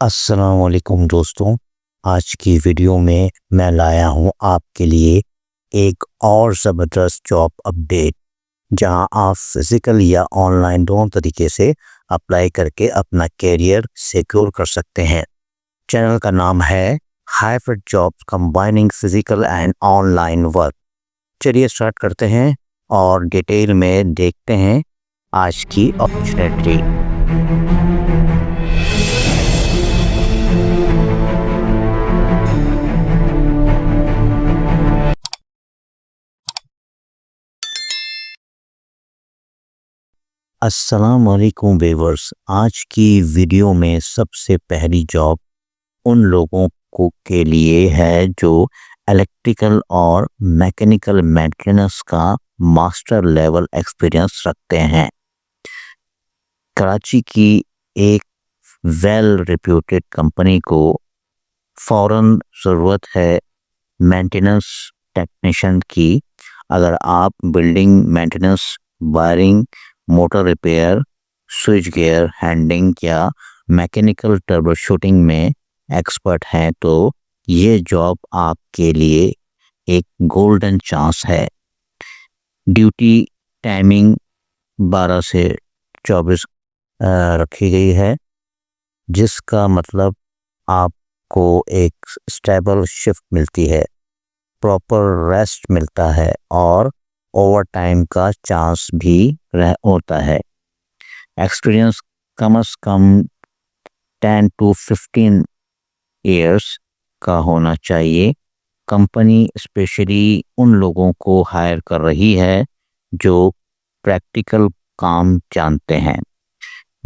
अस्सलाम वालेकुम दोस्तों। आज की वीडियो में मैं लाया हूँ आपके लिए एक और ज़बरदस्त जॉब अपडेट, जहां आप फिज़िकल या ऑनलाइन दोनों तरीके से अप्लाई करके अपना करियर सिक्योर कर सकते हैं। चैनल का नाम है hybrid jobs combining physical and online work. चलिए स्टार्ट करते हैं और डिटेल में देखते हैं आज की अपॉर्चुनिटी। अस्सलाम वालेकुम व्यूअर्स। आज की वीडियो में सबसे पहली जॉब उन लोगों को के लिए है जो इलेक्ट्रिकल और मैकेनिकल मेंटेनेंस का मास्टर लेवल एक्सपीरियंस रखते हैं। कराची की एक वेल रिप्यूटेड कंपनी को फ़ौरन ज़रूरत है मेंटेनेंस टेक्नीशियन की। अगर आप building maintenance, wiring, motor repair, switch gear handling या मैकेनिकल ट्रबल शूटिंग में एक्सपर्ट हैं तो ये जॉब आपके लिए एक गोल्डन चांस है। ड्यूटी टाइमिंग 12 से 24 रखी गई है, जिसका मतलब आपको एक स्टेबल शिफ्ट मिलती है, प्रॉपर रेस्ट मिलता है और ओवर टाइम का चांस भी होता है। एक्सपीरियंस कम से कम 10 to 15 ईयर्स का होना चाहिए। कंपनी स्पेशली उन लोगों को हायर कर रही है जो प्रैक्टिकल काम जानते हैं,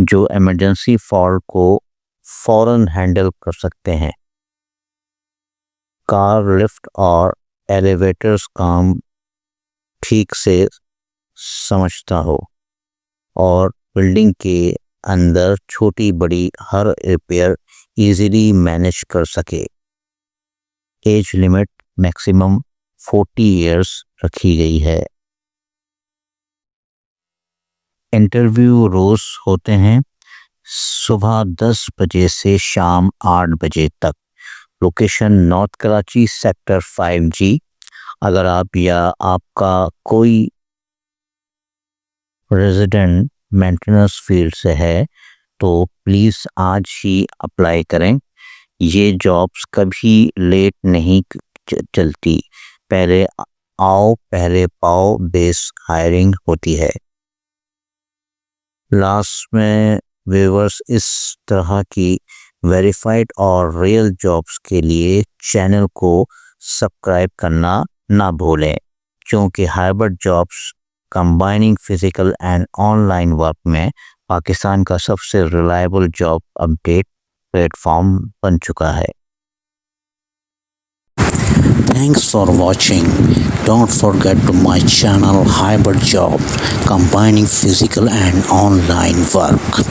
जो इमरजेंसी फॉल्ट को फ़ौरन हैंडल कर सकते हैं, कार, लिफ्ट और एलिवेटर्स काम ठीक से समझता हो और बिल्डिंग के अंदर छोटी बड़ी हर रिपेयर इजीली मैनेज कर सके। एज लिमिट मैक्सिमम 40 ईयर्स रखी गई है। इंटरव्यू रोज़ होते हैं सुबह 10 बजे से शाम 8 बजे तक। Location north Karachi sector 5G। अगर आप या आपका कोई रेजिडेंट मेंटेनेंस फील्ड से है तो प्लीज़ आज ही अप्लाई करें। ये जॉब्स कभी लेट नहीं चलती। पहले आओ पहले पाओ बेस हायरिंग होती है। लास्ट में व्यूअर्स, इस तरह की वेरीफाइड और रियल जॉब्स के लिए चैनल को सब्सक्राइब करना ना भूलें, क्योंकि hybrid jobs combining physical and online work में पाकिस्तान का सबसे रिलायबल जॉब अपडेट प्लेटफॉर्म बन चुका है। Thanks for watching. Don't forget to my channel Hybrid Job, combining physical and online work.